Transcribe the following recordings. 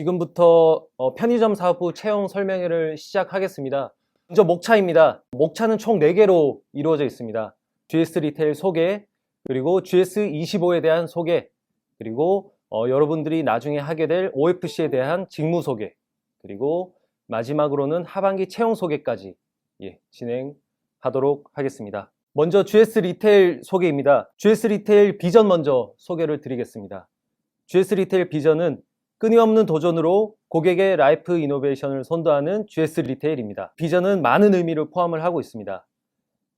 지금부터 편의점 사업부 채용 설명회를 시작하겠습니다. 먼저 목차입니다. 목차는 총 4개로 이루어져 있습니다. GS 리테일 소개, 그리고 GS25에 대한 소개, 그리고 여러분들이 나중에 하게 될 OFC에 대한 직무 소개, 그리고 마지막으로는 하반기 채용 소개까지 진행하도록 하겠습니다. 먼저 GS 리테일 소개입니다. GS 리테일 비전 먼저 소개를 드리겠습니다. GS 리테일 비전은 끊임없는 도전으로 고객의 라이프 이노베이션을 선도하는 GS 리테일입니다. 비전은 많은 의미를 포함을 하고 있습니다.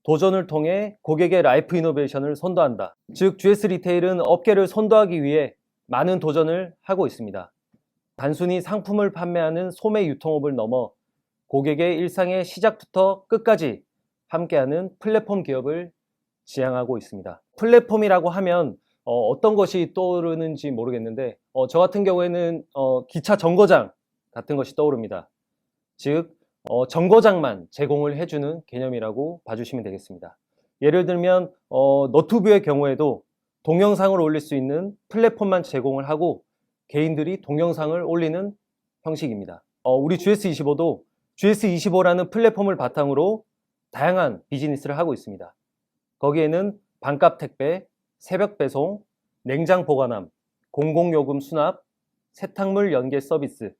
도전을 통해 고객의 라이프 이노베이션을 선도한다. 즉 GS 리테일은 업계를 선도하기 위해 많은 도전을 하고 있습니다. 단순히 상품을 판매하는 소매 유통업을 넘어 고객의 일상의 시작부터 끝까지 함께하는 플랫폼 기업을 지향하고 있습니다. 플랫폼이라고 하면 어떤 것이 떠오르는지 모르겠는데 저 같은 경우에는 기차 정거장 같은 것이 떠오릅니다. 즉 정거장만 제공을 해주는 개념이라고 봐주시면 되겠습니다. 예를 들면 너튜브의 경우에도 동영상을 올릴 수 있는 플랫폼만 제공을 하고 개인들이 동영상을 올리는 형식입니다. 우리 GS25도 GS25라는 플랫폼을 바탕으로 다양한 비즈니스를 하고 있습니다. 거기에는 반값 택배, 새벽 배송, 냉장 보관함, 공공요금 수납, 세탁물 연계 서비스,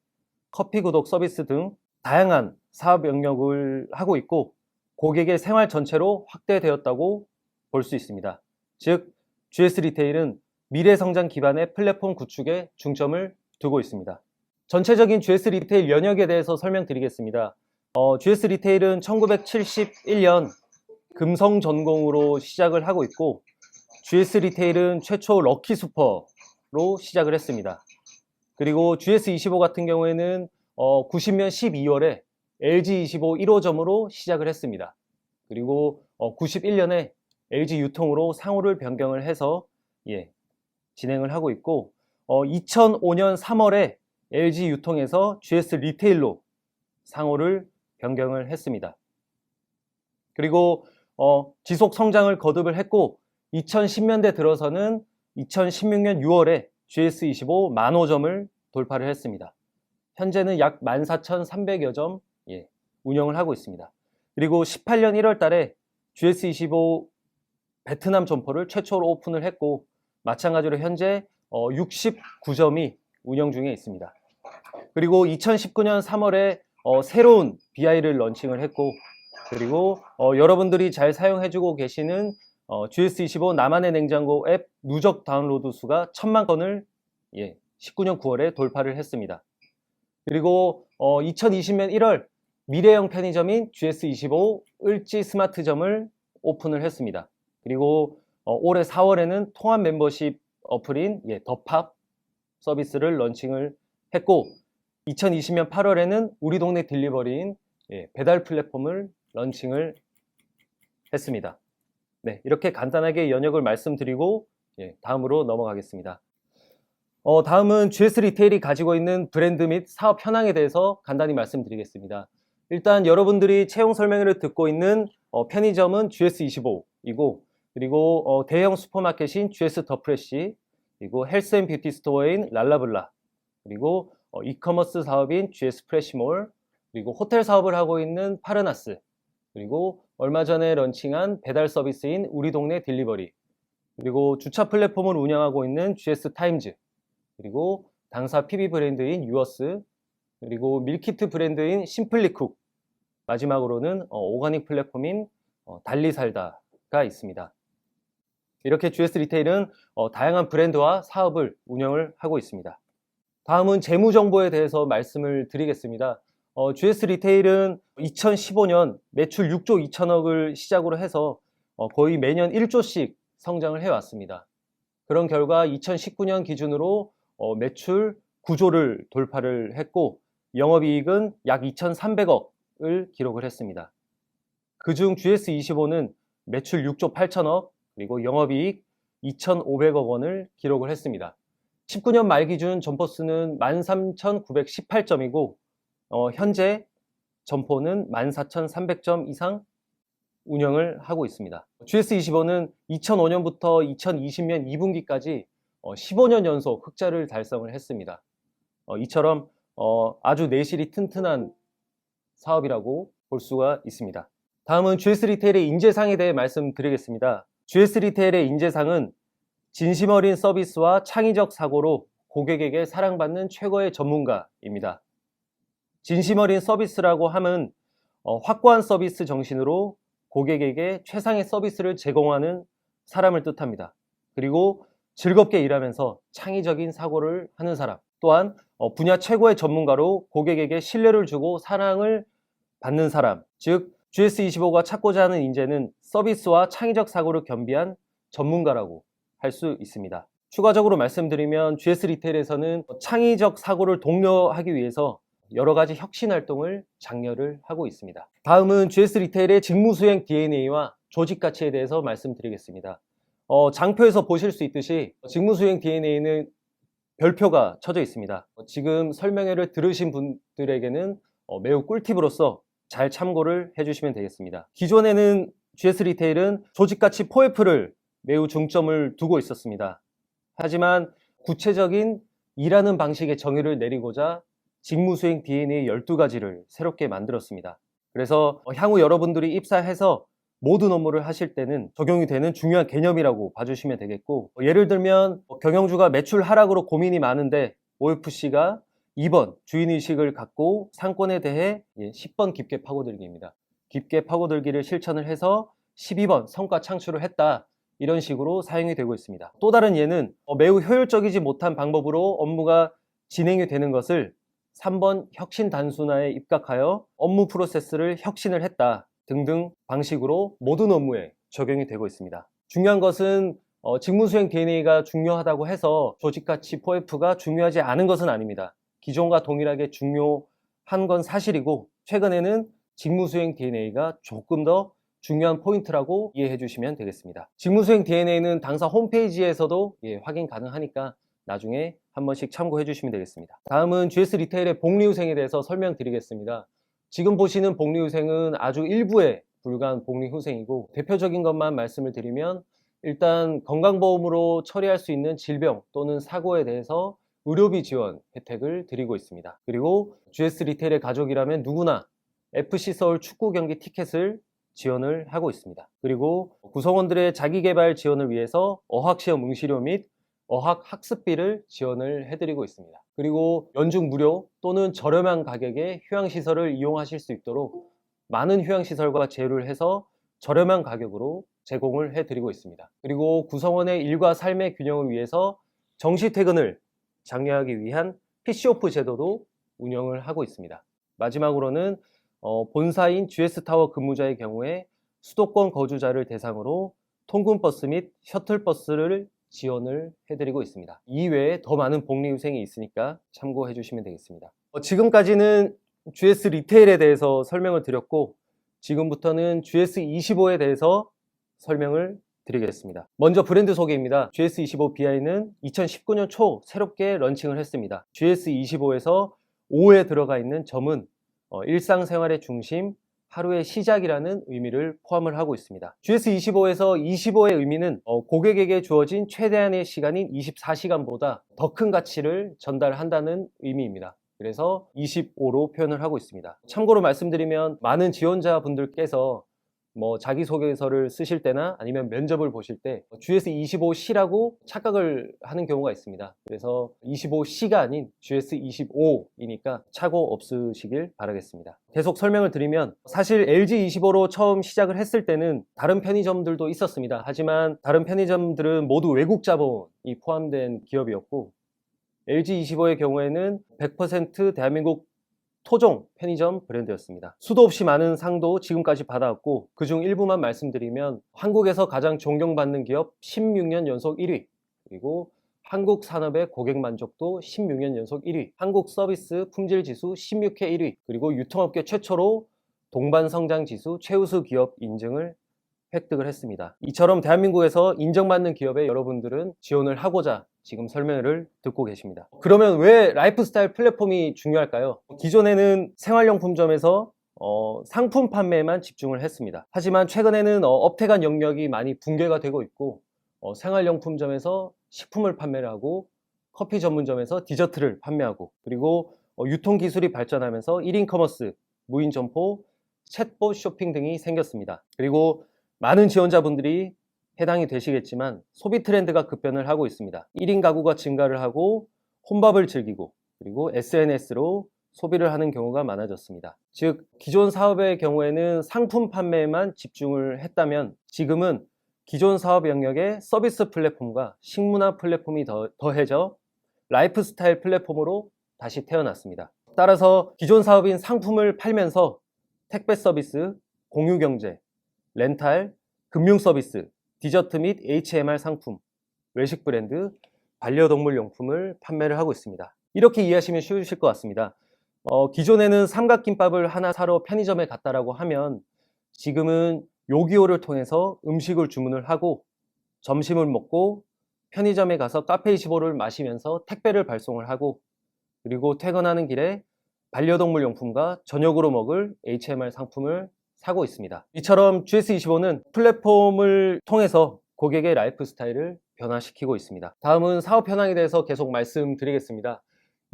커피 구독 서비스 등 다양한 사업 영역을 하고 있고 고객의 생활 전체로 확대되었다고 볼 수 있습니다. 즉 GS 리테일은 미래 성장 기반의 플랫폼 구축에 중점을 두고 있습니다. 전체적인 GS 리테일 연역에 대해서 설명드리겠습니다. GS 리테일은 1971년 금성 전공으로 시작을 하고 있고 GS 리테일은 최초 럭키 슈퍼로 시작을 했습니다. 그리고 GS25 같은 경우에는 90년 12월에 LG25 1호점으로 시작을 했습니다. 그리고 91년에 LG 유통으로 상호를 변경을 해서 진행을 하고 있고 2005년 3월에 LG 유통에서 GS 리테일로 상호를 변경을 했습니다. 그리고 지속 성장을 거듭을 했고 2010년대 들어서는 2016년 6월에 GS25 10,000호점을 돌파를 했습니다. 현재는 약 14,300여 점 운영을 하고 있습니다. 그리고 18년 1월 달에 GS25 베트남 점포를 최초로 오픈을 했고 마찬가지로 현재 69점이 운영 중에 있습니다. 그리고 2019년 3월에 새로운 BI를 런칭을 했고 그리고 여러분들이 잘 사용해주고 계시는 GS25 나만의 냉장고 앱 누적 다운로드 수가 1000만 건을 19년 9월에 돌파를 했습니다. 그리고 2020년 1월 미래형 편의점인 GS25 을지 스마트점을 오픈을 했습니다. 그리고 올해 4월에는 통합 멤버십 어플인 더팝 서비스를 런칭을 했고 2020년 8월에는 우리 동네 딜리버리인 배달 플랫폼을 런칭을 했습니다. 이렇게 간단하게 연역을 말씀드리고 다음으로 넘어가겠습니다. 다음은 GS 리테일이 가지고 있는 브랜드 및 사업 현황에 대해서 간단히 말씀드리겠습니다. 일단 여러분들이 채용 설명회를 듣고 있는 편의점은 GS25이고 그리고 대형 슈퍼마켓인 GS 더 프레시, 그리고 헬스 앤 뷰티 스토어인 랄라블라, 그리고 이커머스 사업인 GS 프레시몰, 그리고 호텔 사업을 하고 있는 파르나스, 그리고 얼마 전에 런칭한 배달 서비스인 우리 동네 딜리버리, 그리고 주차 플랫폼을 운영하고 있는 GS 타임즈, 그리고 당사 PB 브랜드인 유어스, 그리고 밀키트 브랜드인 심플리쿡, 마지막으로는 오가닉 플랫폼인 달리살다가 있습니다. 이렇게 GS 리테일은 다양한 브랜드와 사업을 운영을 하고 있습니다. 다음은 재무정보에 대해서 말씀을 드리겠습니다. GS 리테일은 2015년 매출 6조 2천억을 시작으로 해서 거의 매년 1조씩 성장을 해왔습니다. 그런 결과 2019년 기준으로 매출 9조를 돌파를 했고 영업이익은 약 2,300억을 기록을 했습니다. 그중 GS25는 매출 6조 8천억 그리고 영업이익 2,500억 원을 기록을 했습니다. 19년 말 기준 점포 수는 13,918점이고 현재 점포는 14,300점 이상 운영을 하고 있습니다. GS25는 2005년부터 2020년 2분기까지 15년 연속 흑자를 달성을 했습니다. 이처럼 아주 내실이 튼튼한 사업이라고 볼 수가 있습니다. 다음은 GS 리테일의 인재상에 대해 말씀드리겠습니다. GS 리테일의 인재상은 진심 어린 서비스와 창의적 사고로 고객에게 사랑받는 최고의 전문가입니다. 진심 어린 서비스라고 하면 확고한 서비스 정신으로 고객에게 최상의 서비스를 제공하는 사람을 뜻합니다. 그리고 즐겁게 일하면서 창의적인 사고를 하는 사람, 또한 분야 최고의 전문가로 고객에게 신뢰를 주고 사랑을 받는 사람, 즉 GS25가 찾고자 하는 인재는 서비스와 창의적 사고를 겸비한 전문가라고 할 수 있습니다. 추가적으로 말씀드리면 GS 리테일에서는 창의적 사고를 독려하기 위해서 여러 가지 혁신 활동을 장려를 하고 있습니다. 다음은 GS 리테일의 직무수행 DNA와 조직 가치에 대해서 말씀드리겠습니다. 장표에서 보실 수 있듯이 직무수행 DNA는 별표가 쳐져 있습니다. 지금 설명회를 들으신 분들에게는 매우 꿀팁으로서 잘 참고를 해주시면 되겠습니다. 기존에는 GS 리테일은 조직가치 4F를 매우 중점을 두고 있었습니다. 하지만 구체적인 일하는 방식의 정의를 내리고자 직무수행 DNA 12가지를 새롭게 만들었습니다. 그래서 향후 여러분들이 입사해서 모든 업무를 하실 때는 적용이 되는 중요한 개념이라고 봐주시면 되겠고, 예를 들면 경영주가 매출 하락으로 고민이 많은데 OFC가 2번 주인의식을 갖고 상권에 대해 10번 깊게 파고들기입니다. 깊게 파고들기를 실천을 해서 12번 성과 창출을 했다. 이런 식으로 사용이 되고 있습니다. 또 다른 예는 매우 효율적이지 못한 방법으로 업무가 진행이 되는 것을 3번 혁신 단순화에 입각하여 업무 프로세스를 혁신을 했다 등등 방식으로 모든 업무에 적용이 되고 있습니다. 중요한 것은 직무수행 DNA가 중요하다고 해서 조직가치 4F가 중요하지 않은 것은 아닙니다. 기존과 동일하게 중요한 건 사실이고, 최근에는 직무수행 DNA가 조금 더 중요한 포인트라고 이해해 주시면 되겠습니다. 직무수행 DNA는 당사 홈페이지에서도 확인 가능하니까 나중에 한 번씩 참고해 주시면 되겠습니다. 다음은 GS 리테일의 복리후생에 대해서 설명드리겠습니다. 지금 보시는 복리후생은 아주 일부에 불과한 복리후생이고, 대표적인 것만 말씀을 드리면 일단 건강보험으로 처리할 수 있는 질병 또는 사고에 대해서 의료비 지원 혜택을 드리고 있습니다. 그리고 GS 리테일의 가족이라면 누구나 FC 서울 축구 경기 티켓을 지원을 하고 있습니다. 그리고 구성원들의 자기개발 지원을 위해서 어학시험 응시료 및 어학학습비를 지원을 해드리고 있습니다. 그리고 연중 무료 또는 저렴한 가격에 휴양시설을 이용하실 수 있도록 많은 휴양시설과 제휴를 해서 저렴한 가격으로 제공을 해드리고 있습니다. 그리고 구성원의 일과 삶의 균형을 위해서 정시퇴근을 장려하기 위한 PC오프 제도도 운영을 하고 있습니다. 마지막으로는 본사인 GS타워 근무자의 경우에 수도권 거주자를 대상으로 통근버스 및 셔틀버스를 지원을 해드리고 있습니다. 이외에 더 많은 복리후생이 있으니까 참고해 주시면 되겠습니다. 지금까지는 GS 리테일에 대해서 설명을 드렸고, 지금부터는 GS25에 대해서 설명을 드리겠습니다. 먼저 브랜드 소개입니다. GS25BI는 2019년 초 새롭게 런칭을 했습니다. GS25에서 5에 들어가 있는 점은 일상생활의 중심, 하루의 시작이라는 의미를 포함을 하고 있습니다. GS25에서 25의 의미는 고객에게 주어진 최대한의 시간인 24시간보다 더 큰 가치를 전달한다는 의미입니다. 그래서 25로 표현을 하고 있습니다. 참고로 말씀드리면 많은 지원자분들께서 자기소개서를 쓰실 때나 아니면 면접을 보실 때 GS25C라고 착각을 하는 경우가 있습니다. 그래서 25C가 아닌 GS25이니까 착오 없으시길 바라겠습니다. 계속 설명을 드리면, 사실 LG25로 처음 시작을 했을 때는 다른 편의점들도 있었습니다. 하지만 다른 편의점들은 모두 외국 자본이 포함된 기업이었고, LG25의 경우에는 100% 대한민국 토종 편의점 브랜드였습니다. 수도 없이 많은 상도 지금까지 받아왔고, 그중 일부만 말씀드리면 한국에서 가장 존경받는 기업 16년 연속 1위, 그리고 한국 산업의 고객 만족도 16년 연속 1위, 한국 서비스 품질 지수 16회 1위, 그리고 유통업계 최초로 동반 성장 지수 최우수 기업 인증을 획득을 했습니다. 이처럼 대한민국에서 인정받는 기업에 여러분들은 지원을 하고자 지금 설명을 듣고 계십니다. 그러면 왜 라이프스타일 플랫폼이 중요할까요? 기존에는 생활용품점에서 상품 판매에만 집중을 했습니다. 하지만 최근에는 업태 간 영역이 많이 붕괴가 되고 있고, 생활용품점에서 식품을 판매를 하고, 커피 전문점에서 디저트를 판매하고, 그리고 유통기술이 발전하면서 1인 커머스, 무인 점포, 챗봇 쇼핑 등이 생겼습니다. 그리고 많은 지원자분들이 해당이 되시겠지만 소비 트렌드가 급변을 하고 있습니다. 1인 가구가 증가를 하고 혼밥을 즐기고, 그리고 SNS로 소비를 하는 경우가 많아졌습니다. 즉, 기존 사업의 경우에는 상품 판매에만 집중을 했다면 지금은 기존 사업 영역에 서비스 플랫폼과 식문화 플랫폼이 더해져 라이프 스타일 플랫폼으로 다시 태어났습니다. 따라서 기존 사업인 상품을 팔면서 택배 서비스, 공유 경제, 렌탈, 금융 서비스, 디저트 및 HMR 상품, 외식 브랜드, 반려동물 용품을 판매를 하고 있습니다. 이렇게 이해하시면 쉬우실 것 같습니다. 기존에는 삼각김밥을 하나 사러 편의점에 갔다라고 하면 지금은 요기요를 통해서 음식을 주문을 하고 점심을 먹고 편의점에 가서 카페25를 마시면서 택배를 발송을 하고, 그리고 퇴근하는 길에 반려동물 용품과 저녁으로 먹을 HMR 상품을 사고 있습니다. 이처럼 GS25는 플랫폼을 통해서 고객의 라이프 스타일을 변화시키고 있습니다. 다음은 사업 현황에 대해서 계속 말씀드리겠습니다.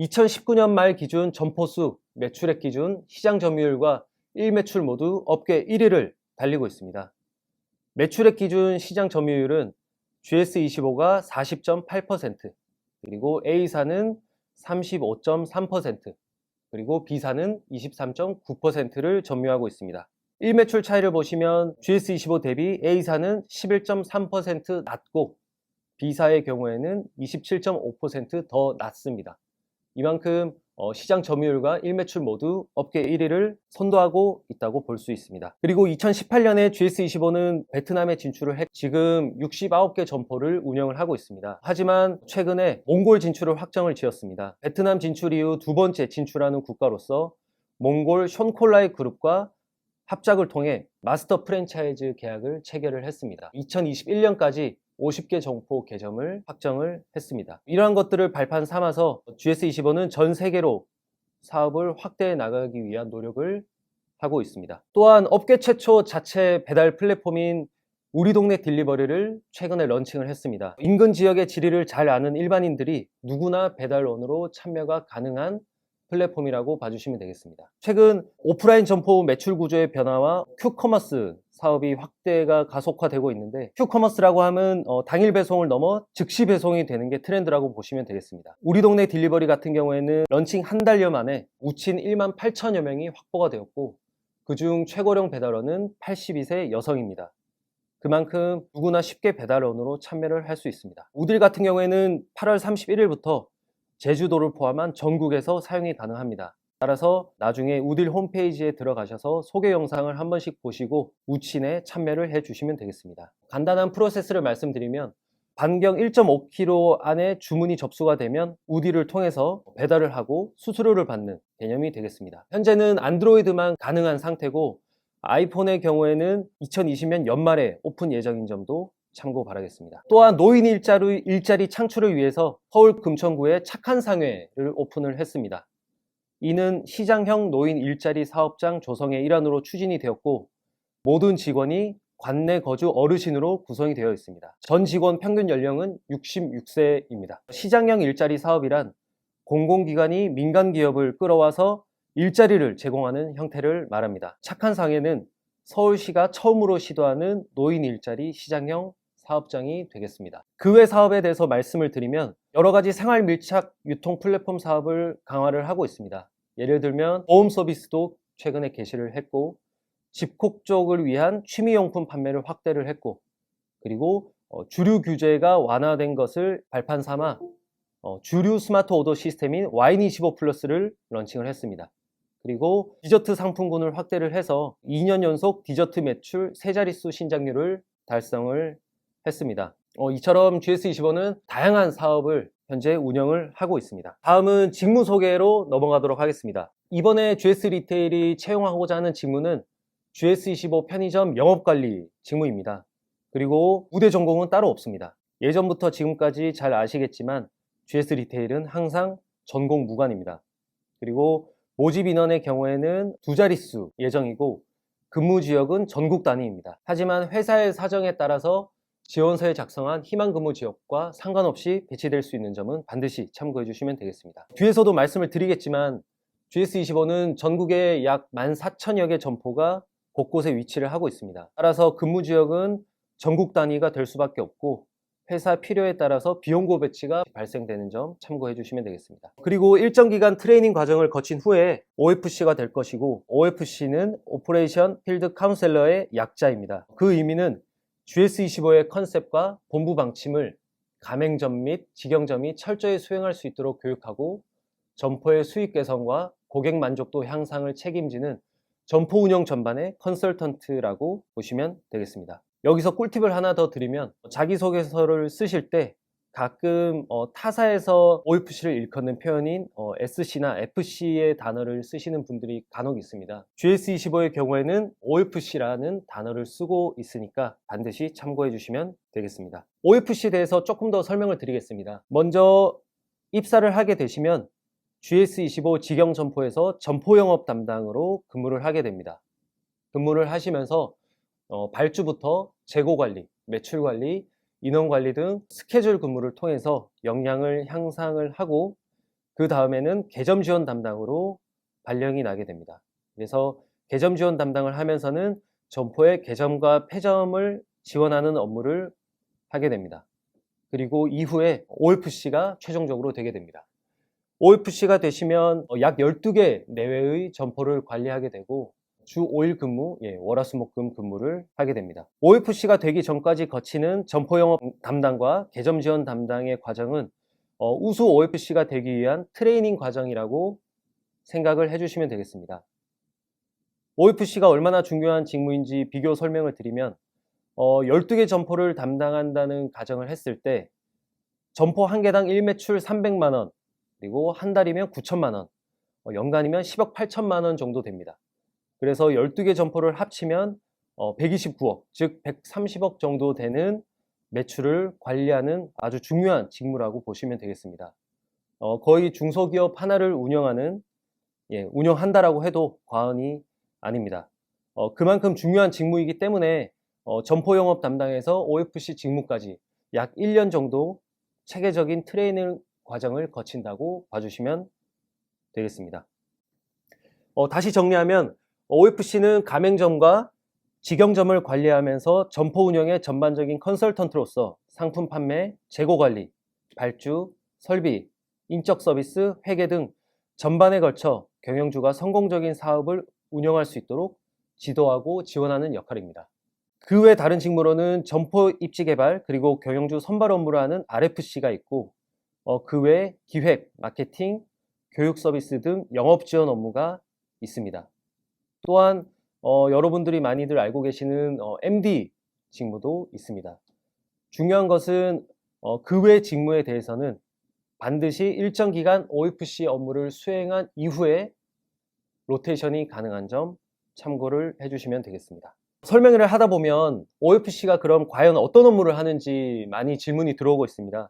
2019년 말 기준 점포수, 매출액 기준, 시장 점유율과 1매출 모두 업계 1위를 달리고 있습니다. 매출액 기준 시장 점유율은 GS25가 40.8%, 그리고 A사는 35.3%, 그리고 B사는 23.9%를 점유하고 있습니다. 1매출 차이를 보시면 GS25 대비 A사는 11.3% 낮고 B사의 경우에는 27.5% 더 낮습니다. 이만큼 시장 점유율과 1매출 모두 업계 1위를 선도하고 있다고 볼 수 있습니다. 그리고 2018년에 GS25는 베트남에 진출을 했고 지금 69개 점포를 운영을 하고 있습니다. 하지만 최근에 몽골 진출을 확정을 지었습니다. 베트남 진출 이후 두 번째 진출하는 국가로서 몽골 션콜라이 그룹과 합작을 통해 마스터 프랜차이즈 계약을 체결을 했습니다. 2021년까지 50개 점포 개점을 확정을 했습니다. 이러한 것들을 발판 삼아서 GS25는 전 세계로 사업을 확대해 나가기 위한 노력을 하고 있습니다. 또한 업계 최초 자체 배달 플랫폼인 우리 동네 딜리버리를 최근에 런칭을 했습니다. 인근 지역의 지리를 잘 아는 일반인들이 누구나 배달원으로 참여가 가능한 플랫폼이라고 봐주시면 되겠습니다. 최근 오프라인 점포 매출 구조의 변화와 큐커머스 사업이 확대가 가속화되고 있는데, 큐커머스라고 하면 당일 배송을 넘어 즉시 배송이 되는 게 트렌드라고 보시면 되겠습니다. 우리 동네 딜리버리 같은 경우에는 런칭 한 달여 만에 우친 1만 8천여 명이 확보가 되었고, 그중 최고령 배달원은 82세 여성입니다. 그만큼 누구나 쉽게 배달원으로 참여를 할 수 있습니다. 우딜 같은 경우에는 8월 31일부터 제주도를 포함한 전국에서 사용이 가능합니다. 따라서 나중에 우딜 홈페이지에 들어가셔서 소개 영상을 한 번씩 보시고 우친에 참여를 해 주시면 되겠습니다. 간단한 프로세스를 말씀드리면 반경 1.5km 안에 주문이 접수가 되면 우딜을 통해서 배달을 하고 수수료를 받는 개념이 되겠습니다. 현재는 안드로이드만 가능한 상태고 아이폰의 경우에는 2020년 연말에 오픈 예정인 점도 참고 바라겠습니다. 또한 노인 일자리 창출을 위해서 서울 금천구에 착한 상회를 오픈을 했습니다. 이는 시장형 노인 일자리 사업장 조성의 일환으로 추진이 되었고 모든 직원이 관내 거주 어르신으로 구성이 되어 있습니다. 전 직원 평균 연령은 66세입니다. 시장형 일자리 사업이란 공공기관이 민간 기업을 끌어와서 일자리를 제공하는 형태를 말합니다. 착한 상회는 서울시가 처음으로 시도하는 노인 일자리 시장형 사업장이 되겠습니다. 그 외 사업에 대해서 말씀을 드리면 여러 가지 생활 밀착 유통 플랫폼 사업을 강화를 하고 있습니다. 예를 들면 보험 서비스도 최근에 개시를 했고, 집콕 쪽을 위한 취미용품 판매를 확대를 했고, 그리고 주류 규제가 완화된 것을 발판 삼아 주류 스마트 오더 시스템인 와인25 플러스를 런칭을 했습니다. 그리고 디저트 상품군을 확대를 해서 2년 연속 디저트 매출 3자릿수 신장률을 달성을 했습니다. 이처럼 GS25는 다양한 사업을 현재 운영을 하고 있습니다. 다음은 직무 소개로 넘어가도록 하겠습니다. 이번에 GS 리테일이 채용하고자 하는 직무는 GS25 편의점 영업관리 직무입니다. 그리고 우대 전공은 따로 없습니다. 예전부터 지금까지 잘 아시겠지만 GS 리테일은 항상 전공 무관입니다. 그리고 모집 인원의 경우에는 2자릿수 예정이고 근무 지역은 전국 단위입니다. 하지만 회사의 사정에 따라서 지원서에 작성한 희망 근무 지역과 상관없이 배치될 수 있는 점은 반드시 참고해 주시면 되겠습니다. 뒤에서도 말씀을 드리겠지만 GS25는 전국에 약 14,000여 개 점포가 곳곳에 위치를 하고 있습니다. 따라서 근무 지역은 전국 단위가 될 수밖에 없고 회사 필요에 따라서 비용고 배치가 발생되는 점 참고해 주시면 되겠습니다. 그리고 일정 기간 트레이닝 과정을 거친 후에 OFC가 될 것이고, OFC는 오퍼레이션 필드 카운셀러의 약자입니다. 그 의미는 GS25의 컨셉과 본부 방침을 가맹점 및 직영점이 철저히 수행할 수 있도록 교육하고 점포의 수익 개선과 고객 만족도 향상을 책임지는 점포 운영 전반의 컨설턴트라고 보시면 되겠습니다. 여기서 꿀팁을 하나 더 드리면, 자기소개서를 쓰실 때 가끔 타사에서 OFC를 일컫는 표현인 SC나 FC의 단어를 쓰시는 분들이 간혹 있습니다. GS25의 경우에는 OFC라는 단어를 쓰고 있으니까 반드시 참고해 주시면 되겠습니다. OFC에 대해서 조금 더 설명을 드리겠습니다. 먼저 입사를 하게 되시면 GS25 직영 점포에서 점포 영업 담당으로 근무를 하게 됩니다. 근무를 하시면서 발주부터 재고 관리, 매출 관리, 인원 관리 등 스케줄 근무를 통해서 역량을 향상을 하고, 그 다음에는 개점 지원 담당으로 발령이 나게 됩니다. 그래서 개점 지원 담당을 하면서는 점포의 개점과 폐점을 지원하는 업무를 하게 됩니다. 그리고 이후에 OFC가 최종적으로 되게 됩니다. OFC가 되시면 약 12개 내외의 점포를 관리하게 되고 주 5일 근무, 월화수목금 근무를 하게 됩니다. OFC가 되기 전까지 거치는 점포 영업 담당과 개점 지원 담당의 과정은 우수 OFC가 되기 위한 트레이닝 과정이라고 생각을 해주시면 되겠습니다. OFC가 얼마나 중요한 직무인지 비교 설명을 드리면, 12개 점포를 담당한다는 가정을 했을 때 점포 한 개당 1매출 300만 원, 그리고 한 달이면 9천만 원, 연간이면 10억 8천만 원 정도 됩니다. 그래서 12개 점포를 합치면 129억, 즉 130억 정도 되는 매출을 관리하는 아주 중요한 직무라고 보시면 되겠습니다. 거의 중소기업 하나를 운영한다라고 해도 과언이 아닙니다. 그만큼 중요한 직무이기 때문에 점포 영업 담당에서 OFC 직무까지 약 1년 정도 체계적인 트레이닝 과정을 거친다고 봐주시면 되겠습니다. 다시 정리하면 OFC는 가맹점과 직영점을 관리하면서 점포 운영의 전반적인 컨설턴트로서 상품 판매, 재고 관리, 발주, 설비, 인적 서비스, 회계 등 전반에 걸쳐 경영주가 성공적인 사업을 운영할 수 있도록 지도하고 지원하는 역할입니다. 그 외 다른 직무로는 점포 입지 개발, 그리고 경영주 선발 업무를 하는 RFC가 있고, 그 외 기획, 마케팅, 교육 서비스 등 영업 지원 업무가 있습니다. 또한 여러분들이 많이들 알고 계시는 MD 직무도 있습니다. 중요한 것은 그 외 직무에 대해서는 반드시 일정 기간 OFC 업무를 수행한 이후에 로테이션이 가능한 점 참고를 해주시면 되겠습니다. 설명을 하다 보면 OFC가 그럼 과연 어떤 업무를 하는지 많이 질문이 들어오고 있습니다.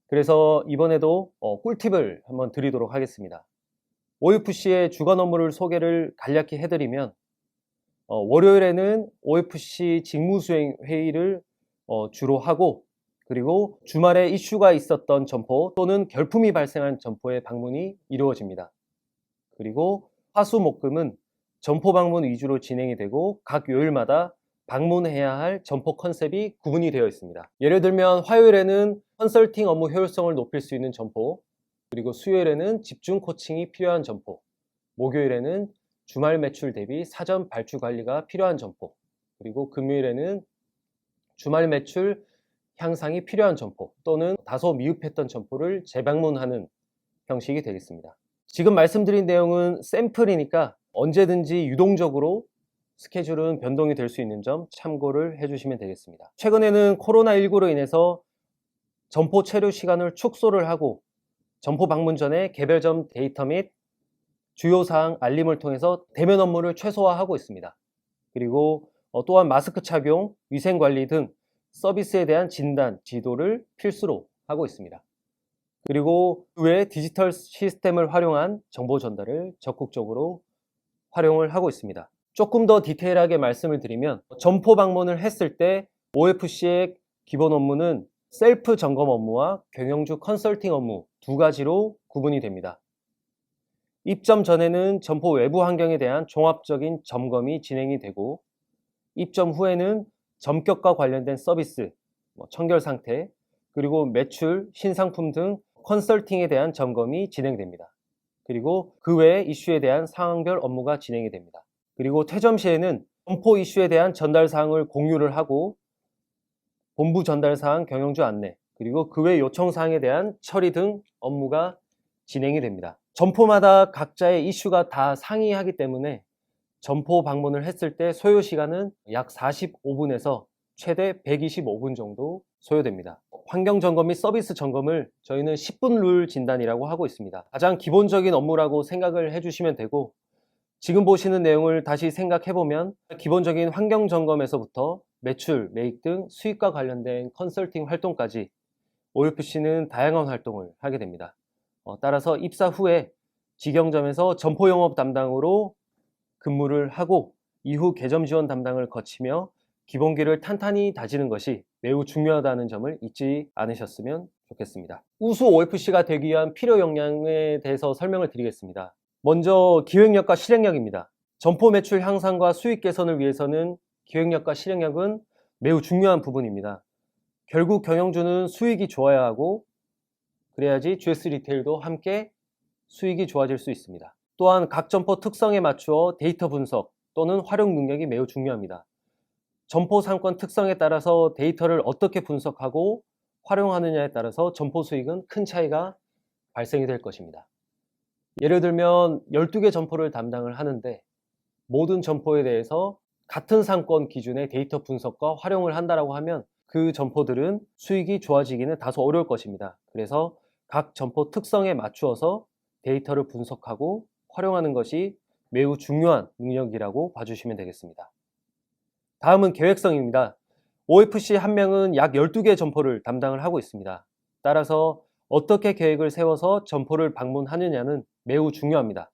그래서 이번에도 꿀팁을 한번 드리도록 하겠습니다. OFC의 주간 업무를 소개를 간략히 해드리면, 월요일에는 OFC 직무수행 회의를 주로 하고, 그리고 주말에 이슈가 있었던 점포 또는 결품이 발생한 점포의 방문이 이루어집니다. 그리고 화수목금은 점포 방문 위주로 진행이 되고 각 요일마다 방문해야 할 점포 컨셉이 구분이 되어 있습니다. 예를 들면 화요일에는 컨설팅 업무 효율성을 높일 수 있는 점포, 그리고 수요일에는 집중 코칭이 필요한 점포, 목요일에는 주말 매출 대비 사전 발주 관리가 필요한 점포, 그리고 금요일에는 주말 매출 향상이 필요한 점포 또는 다소 미흡했던 점포를 재방문하는 형식이 되겠습니다. 지금 말씀드린 내용은 샘플이니까 언제든지 유동적으로 스케줄은 변동이 될 수 있는 점 참고를 해주시면 되겠습니다. 최근에는 코로나19로 인해서 점포 체류 시간을 축소를 하고 점포 방문 전에 개별점 데이터 및 주요사항 알림을 통해서 대면 업무를 최소화하고 있습니다. 그리고 또한 마스크 착용, 위생관리 등 서비스에 대한 진단, 지도를 필수로 하고 있습니다. 그리고 그 외에 디지털 시스템을 활용한 정보 전달을 적극적으로 활용을 하고 있습니다. 조금 더 디테일하게 말씀을 드리면 점포 방문을 했을 때 OFC의 기본 업무는 셀프 점검 업무와 경영주 컨설팅 업무 두 가지로 구분이 됩니다. 입점 전에는 점포 외부 환경에 대한 종합적인 점검이 진행이 되고, 입점 후에는 점격과 관련된 서비스, 청결 상태, 그리고 매출, 신상품 등 컨설팅에 대한 점검이 진행됩니다. 그리고 그 외의 이슈에 대한 상황별 업무가 진행이 됩니다. 그리고 퇴점 시에는 점포 이슈에 대한 전달 사항을 공유를 하고, 본부 전달 사항, 경영주 안내, 그리고 그 외 요청 사항에 대한 처리 등 업무가 진행이 됩니다. 점포마다 각자의 이슈가 다 상이하기 때문에 점포 방문을 했을 때 소요 시간은 약 45분에서 최대 125분 정도 소요됩니다. 환경 점검 및 서비스 점검을 저희는 10분 룰 진단이라고 하고 있습니다. 가장 기본적인 업무라고 생각을 해주시면 되고, 지금 보시는 내용을 다시 생각해보면 기본적인 환경 점검에서부터 매출, 매입 등 수익과 관련된 컨설팅 활동까지 OFC는 다양한 활동을 하게 됩니다. 따라서 입사 후에 직영점에서 점포 영업 담당으로 근무를 하고 이후 개점 지원 담당을 거치며 기본기를 탄탄히 다지는 것이 매우 중요하다는 점을 잊지 않으셨으면 좋겠습니다. 우수 OFC가 되기 위한 필요 역량에 대해서 설명을 드리겠습니다. 먼저 기획력과 실행력입니다. 점포 매출 향상과 수익 개선을 위해서는 기획력과 실행력은 매우 중요한 부분입니다. 결국 경영주는 수익이 좋아야 하고, 그래야지 GS 리테일도 함께 수익이 좋아질 수 있습니다. 또한 각 점포 특성에 맞추어 데이터 분석 또는 활용 능력이 매우 중요합니다. 점포 상권 특성에 따라서 데이터를 어떻게 분석하고 활용하느냐에 따라서 점포 수익은 큰 차이가 발생이 될 것입니다. 예를 들면 12개 점포를 담당을 하는데 모든 점포에 대해서 같은 상권 기준의 데이터 분석과 활용을 한다고 하면 그 점포들은 수익이 좋아지기는 다소 어려울 것입니다. 그래서 각 점포 특성에 맞추어서 데이터를 분석하고 활용하는 것이 매우 중요한 능력이라고 봐주시면 되겠습니다. 다음은 계획성입니다. OFC 한 명은 약 12개 점포를 담당을 하고 있습니다. 따라서 어떻게 계획을 세워서 점포를 방문하느냐는 매우 중요합니다.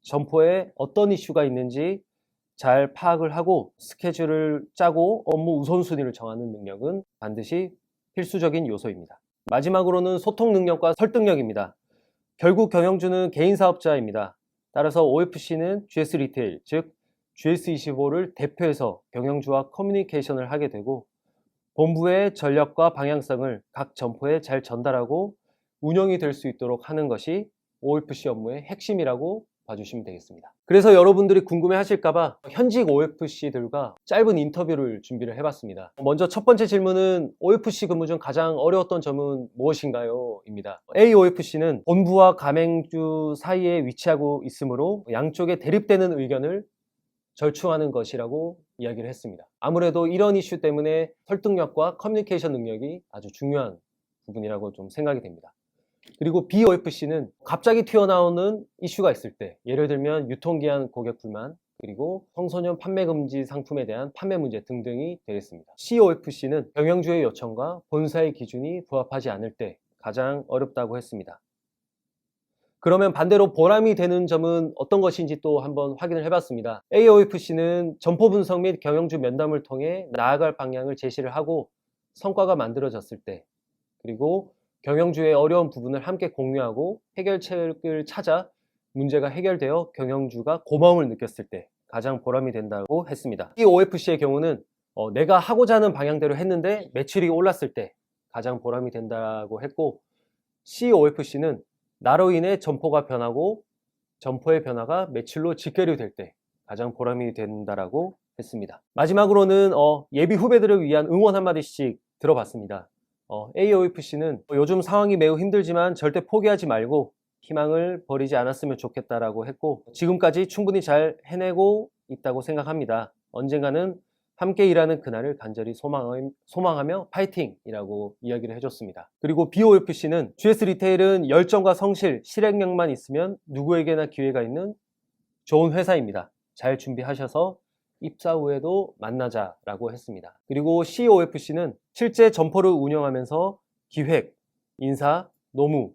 점포에 어떤 이슈가 있는지 잘 파악을 하고 스케줄을 짜고 업무 우선순위를 정하는 능력은 반드시 필수적인 요소입니다. 마지막으로는 소통 능력과 설득력입니다. 결국 경영주는 개인 사업자입니다. 따라서 OFC는 GS 리테일, 즉 GS25를 대표해서 경영주와 커뮤니케이션을 하게 되고, 본부의 전략과 방향성을 각 점포에 잘 전달하고 운영이 될 수 있도록 하는 것이 OFC 업무의 핵심이라고 봐주시면 되겠습니다. 그래서 여러분들이 궁금해 하실까봐 현직 OFC들과 짧은 인터뷰를 준비를 해봤습니다. 먼저 첫 번째 질문은 OFC 근무 중 가장 어려웠던 점은 무엇인가요? 입니다. AOFC는 본부와 가맹주 사이에 위치하고 있으므로 양쪽에 대립되는 의견을 절충하는 것이라고 이야기를 했습니다. 아무래도 이런 이슈 때문에 설득력과 커뮤니케이션 능력이 아주 중요한 부분이라고 좀 생각이 됩니다. 그리고 BOFC는 갑자기 튀어나오는 이슈가 있을 때, 예를 들면 유통기한 고객 불만, 그리고 청소년 판매 금지 상품에 대한 판매 문제 등등이 되겠습니다. COFC는 경영주의 요청과 본사의 기준이 부합하지 않을 때 가장 어렵다고 했습니다. 그러면 반대로 보람이 되는 점은 어떤 것인지 또 한번 확인을 해봤습니다. AOFC는 점포 분석 및 경영주 면담을 통해 나아갈 방향을 제시를 하고 성과가 만들어졌을 때, 그리고 경영주의 어려운 부분을 함께 공유하고 해결책을 찾아 문제가 해결되어 경영주가 고마움을 느꼈을 때 가장 보람이 된다고 했습니다. 이 OFC의 경우는 내가 하고자 하는 방향대로 했는데 매출이 올랐을 때 가장 보람이 된다고 했고, COFC는 나로 인해 점포가 변하고 점포의 변화가 매출로 직결이 될 때 가장 보람이 된다라고 했습니다. 마지막으로는 예비 후배들을 위한 응원 한마디씩 들어봤습니다. AOFC는 요즘 상황이 매우 힘들지만 절대 포기하지 말고 희망을 버리지 않았으면 좋겠다라고 했고, 지금까지 충분히 잘 해내고 있다고 생각합니다. 언젠가는 함께 일하는 그날을 간절히 소망하며 파이팅이라고 이야기를 해줬습니다. 그리고 BOFC는 GS 리테일은 열정과 성실, 실행력만 있으면 누구에게나 기회가 있는 좋은 회사입니다. 잘 준비하셔서 입사 후에도 만나자라고 했습니다. 그리고 COFC는 실제 점포를 운영하면서 기획, 인사, 노무,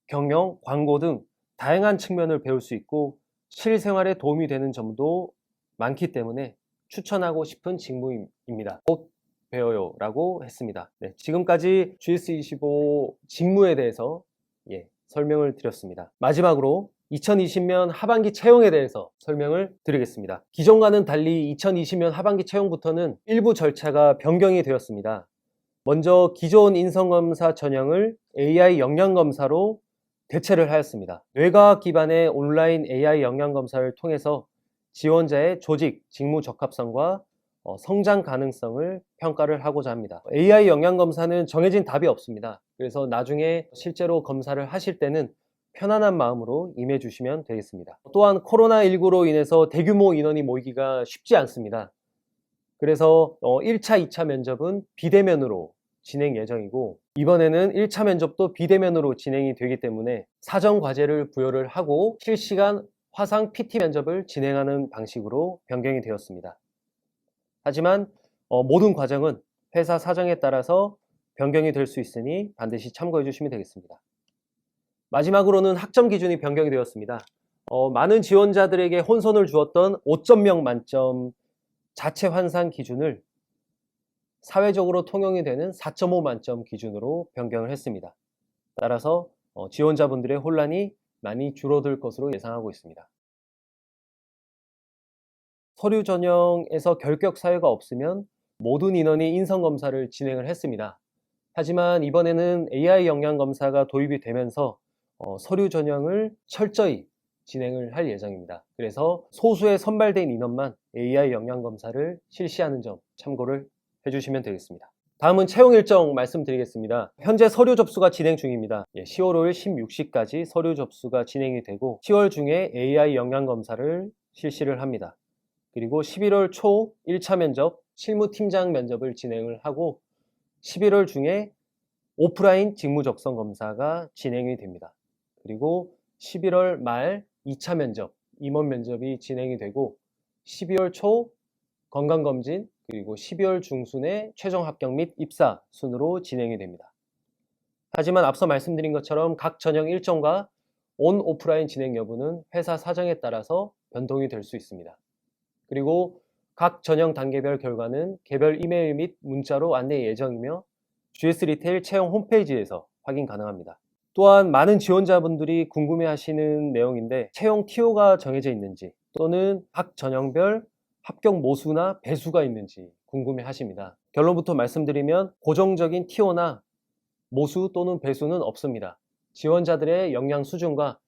경영, 광고 등 다양한 측면을 배울 수 있고 실생활에 도움이 되는 점도 많기 때문에 추천하고 싶은 직무입니다. 곧 배워요 라고 했습니다. 네, 지금까지 GS25 직무에 대해서 설명을 드렸습니다. 마지막으로 2020년 하반기 채용에 대해서 설명을 드리겠습니다. 기존과는 달리 2020년 하반기 채용부터는 일부 절차가 변경이 되었습니다. 먼저 기존 인성검사 전형을 AI 역량검사로 대체를 하였습니다. 뇌과학 기반의 온라인 AI 역량검사를 통해서 지원자의 조직, 직무 적합성과 성장 가능성을 평가를 하고자 합니다. AI 역량검사는 정해진 답이 없습니다. 그래서 나중에 실제로 검사를 하실 때는 편안한 마음으로 임해 주시면 되겠습니다. 또한 코로나19로 인해서 대규모 인원이 모이기가 쉽지 않습니다. 그래서 1차, 2차 면접은 비대면으로 진행 예정이고, 이번에는 1차 면접도 비대면으로 진행이 되기 때문에 사전 과제를 부여를 하고 실시간 화상 PT 면접을 진행하는 방식으로 변경이 되었습니다. 하지만 모든 과정은 회사 사정에 따라서 변경이 될 수 있으니 반드시 참고해 주시면 되겠습니다. 마지막으로는 학점 기준이 변경이 되었습니다. 많은 지원자들에게 혼선을 주었던 5.0 만점 자체 환산 기준을 사회적으로 통용이 되는 4.5 만점 기준으로 변경을 했습니다. 따라서 지원자분들의 혼란이 많이 줄어들 것으로 예상하고 있습니다. 서류 전형에서 결격 사유가 없으면 모든 인원이 인성검사를 진행을 했습니다. 하지만 이번에는 AI 역량검사가 도입이 되면서 서류 전형을 철저히 진행을 할 예정입니다. 그래서 소수의 선발된 인원만 AI 역량검사를 실시하는 점 참고를 해주시면 되겠습니다. 다음은 채용 일정 말씀드리겠습니다. 현재 서류 접수가 진행 중입니다. 10월 5일 16시까지 서류 접수가 진행이 되고 10월 중에 AI 역량검사를 실시를 합니다. 그리고 11월 초 1차 면접, 실무팀장 면접을 진행을 하고 11월 중에 오프라인 직무적성 검사가 진행이 됩니다. 그리고 11월 말 2차 면접, 임원 면접이 진행이 되고 12월 초 건강검진, 그리고 12월 중순에 최종 합격 및 입사 순으로 진행이 됩니다. 하지만 앞서 말씀드린 것처럼 각 전형 일정과 온 오프라인 진행 여부는 회사 사정에 따라서 변동이 될 수 있습니다. 그리고 각 전형 단계별 결과는 개별 이메일 및 문자로 안내 예정이며 GS 리테일 채용 홈페이지에서 확인 가능합니다. 또한 많은 지원자분들이 궁금해하시는 내용인데 채용 TO가 정해져 있는지 또는 각 전형별 합격 모수나 배수가 있는지 궁금해 하십니다. 결론부터 말씀드리면 고정적인 TO나 모수 또는 배수는 없습니다. 지원자들의 역량 수준과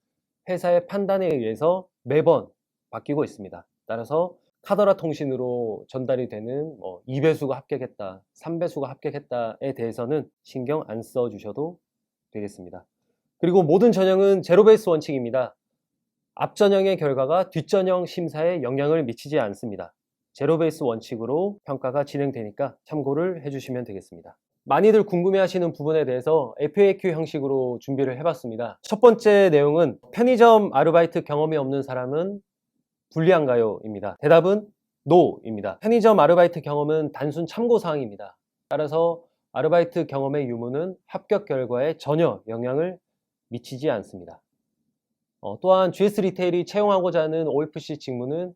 회사의 판단에 의해서 매번 바뀌고 있습니다. 따라서 카더라 통신으로 전달이 되는 2배수가 합격했다, 3배수가 합격했다에 대해서는 신경 안 써주셔도 되겠습니다. 그리고 모든 전형은 제로베이스 원칙입니다. 앞전형의 결과가 뒷전형 심사에 영향을 미치지 않습니다. 제로베이스 원칙으로 평가가 진행되니까 참고를 해주시면 되겠습니다. 많이들 궁금해하시는 부분에 대해서 FAQ 형식으로 준비를 해봤습니다. 첫 번째 내용은 편의점 아르바이트 경험이 없는 사람은 불리한가요? 입니다. 대답은 NO입니다. 편의점 아르바이트 경험은 단순 참고사항입니다. 따라서 아르바이트 경험의 유무는 합격 결과에 전혀 영향을 미치지 않습니다. 또한 GS 리테일이 채용하고자 하는 OFC 직무는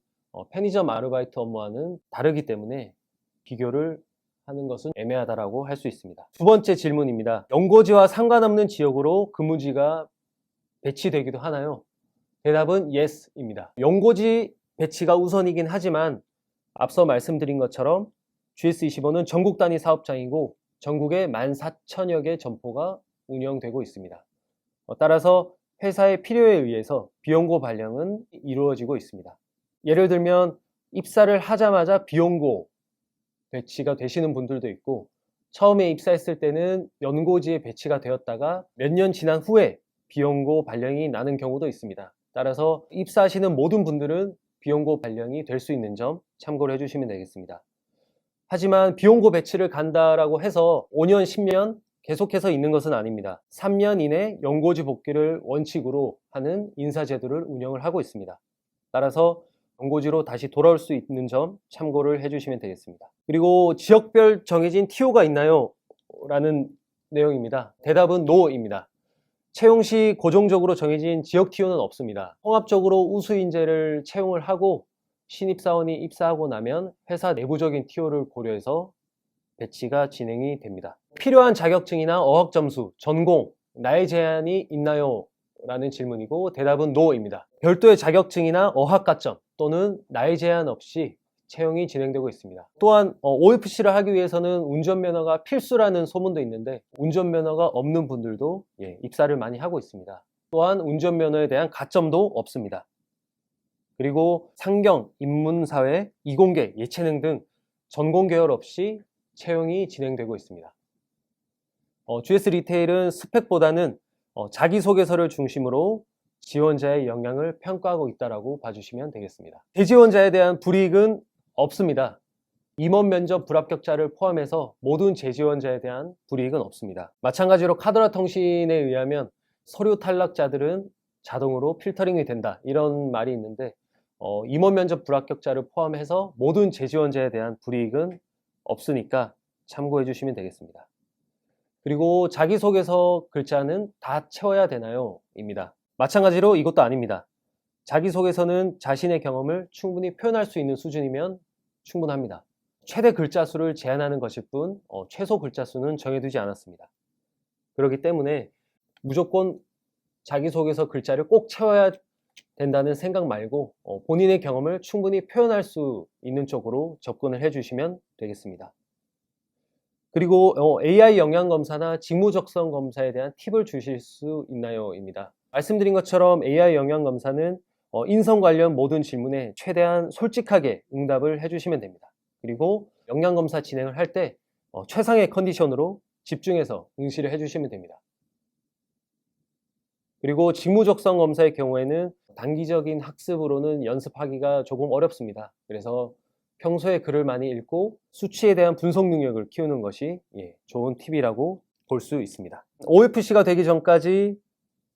편의점 아르바이트 업무와는 다르기 때문에 비교를 하는 것은 애매하다고 할 수 있습니다. 두 번째 질문입니다. 연고지와 상관없는 지역으로 근무지가 배치되기도 하나요? 대답은 YES입니다. 연고지 배치가 우선이긴 하지만 앞서 말씀드린 것처럼 GS25는 전국 단위 사업장이고 전국에 14,000여 개 점포가 운영되고 있습니다. 따라서 회사의 필요에 의해서 비용고 발령은 이루어지고 있습니다. 예를 들면 입사를 하자마자 비용고 배치가 되시는 분들도 있고 처음에 입사했을 때는 연고지에 배치가 되었다가 몇 년 지난 후에 비용고 발령이 나는 경우도 있습니다. 따라서 입사하시는 모든 분들은 비용고 발령이 될 수 있는 점 참고를 해주시면 되겠습니다. 하지만 비용고 배치를 간다라고 해서 5년, 10년 계속해서 있는 것은 아닙니다. 3년 이내 연고지 복귀를 원칙으로 하는 인사제도를 운영을 하고 있습니다. 따라서 연고지로 다시 돌아올 수 있는 점 참고를 해주시면 되겠습니다. 그리고 지역별 정해진 TO가 있나요? 라는 내용입니다. 대답은 NO입니다. 채용 시 고정적으로 정해진 지역 TO는 없습니다. 통합적으로 우수 인재를 채용을 하고 신입사원이 입사하고 나면 회사 내부적인 TO를 고려해서 배치가 진행이 됩니다. 필요한 자격증이나 어학점수, 전공, 나이 제한이 있나요? 라는 질문이고 대답은 NO입니다. 별도의 자격증이나 어학가점 또는 나이 제한 없이 채용이 진행되고 있습니다. 또한 OFC를 하기 위해서는 운전면허가 필수라는 소문도 있는데 운전면허가 없는 분들도 입사를 많이 하고 있습니다. 또한 운전면허에 대한 가점도 없습니다. 그리고 상경, 인문사회, 이공계, 예체능 등 전공 계열 없이 채용이 진행되고 있습니다. GS 리테일은 스펙보다는 자기소개서를 중심으로 지원자의 역량을 평가하고 있다고 봐주시면 되겠습니다. 재지원자에 대한 불이익은 없습니다. 임원 면접 불합격자를 포함해서 모든 재지원자에 대한 불이익은 없습니다. 마찬가지로 카더라 통신에 의하면 서류 탈락자들은 자동으로 필터링이 된다 이런 말이 있는데 임원 면접 불합격자를 포함해서 모든 재지원자에 대한 불이익은 없으니까 참고해 주시면 되겠습니다. 그리고 자기소개서 글자는 다 채워야 되나요? 입니다. 마찬가지로 이것도 아닙니다. 자기소개서는 자신의 경험을 충분히 표현할 수 있는 수준이면 충분합니다. 최대 글자 수를 제한하는 것일 뿐 최소 글자 수는 정해두지 않았습니다. 그렇기 때문에 무조건 자기소개서 글자를 꼭 채워야 된다는 생각 말고 본인의 경험을 충분히 표현할 수 있는 쪽으로 접근을 해주시면 되겠습니다. 그리고 AI 영양검사나 직무적성 검사에 대한 팁을 주실 수 있나요? 입니다. 말씀드린 것처럼 AI 영양검사는 인성 관련 모든 질문에 최대한 솔직하게 응답을 해주시면 됩니다. 그리고 영양검사 진행을 할 때 최상의 컨디션으로 집중해서 응시를 해주시면 됩니다. 그리고 직무적성 검사의 경우에는 단기적인 학습으로는 연습하기가 조금 어렵습니다. 그래서 평소에 글을 많이 읽고 수치에 대한 분석 능력을 키우는 것이 좋은 팁이라고 볼 수 있습니다. OFC가 되기 전까지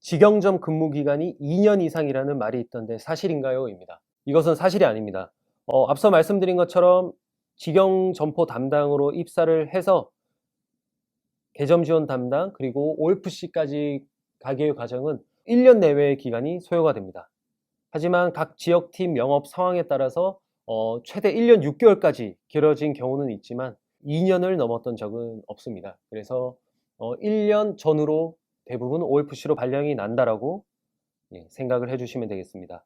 직영점 근무 기간이 2년 이상이라는 말이 있던데 사실인가요? 입니다. 이것은 사실이 아닙니다. 앞서 말씀드린 것처럼 직영 점포 담당으로 입사를 해서 개점 지원 담당 그리고 OFC까지 가기의 과정은 1년 내외의 기간이 소요가 됩니다. 하지만 각 지역팀 영업 상황에 따라서 최대 1년 6개월까지 길어진 경우는 있지만 2년을 넘었던 적은 없습니다. 그래서 1년 전후로 대부분 OFC로 발령이 난다라고 생각을 해주시면 되겠습니다.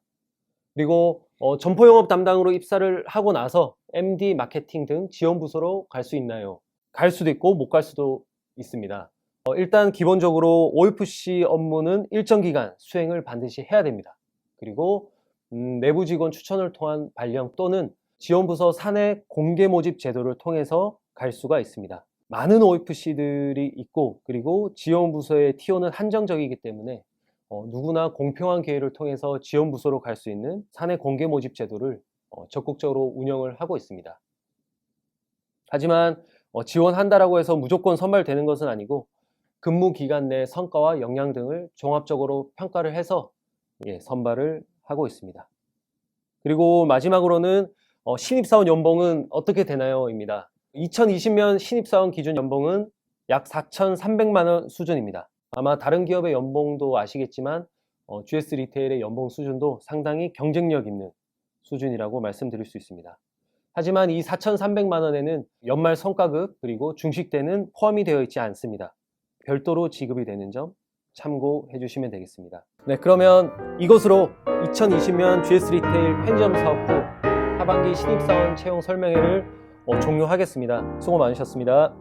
그리고 점포 영업 담당으로 입사를 하고 나서 MD, 마케팅 등 지원 부서로 갈 수 있나요? 갈 수도 있고 못 갈 수도 있습니다. 일단 기본적으로 OFC 업무는 일정 기간 수행을 반드시 해야 됩니다. 그리고 내부 직원 추천을 통한 발령 또는 지원부서 사내 공개 모집 제도를 통해서 갈 수가 있습니다. 많은 OFC들이 있고 그리고 지원부서의 TO는 한정적이기 때문에 누구나 공평한 기회를 통해서 지원부서로 갈 수 있는 사내 공개 모집 제도를 적극적으로 운영을 하고 있습니다. 하지만 지원한다라고 해서 무조건 선발되는 것은 아니고 근무 기간 내 성과와 역량 등을 종합적으로 평가를 해서 선발을 하고 있습니다. 그리고 마지막으로는 신입사원 연봉은 어떻게 되나요? 입니다. 2020년 신입사원 기준 연봉은 약 4,300만 원 수준입니다. 아마 다른 기업의 연봉도 아시겠지만 GS 리테일의 연봉 수준도 상당히 경쟁력 있는 수준이라고 말씀드릴 수 있습니다. 하지만 이 4,300만 원에는 연말 성과급 그리고 중식 때는 포함이 되어 있지 않습니다. 별도로 지급이 되는 점 참고해 주시면 되겠습니다. 네, 그러면 이것으로 2020년 GS 리테일 편의점 사업부 하반기 신입사원 채용 설명회를 종료하겠습니다. 수고 많으셨습니다.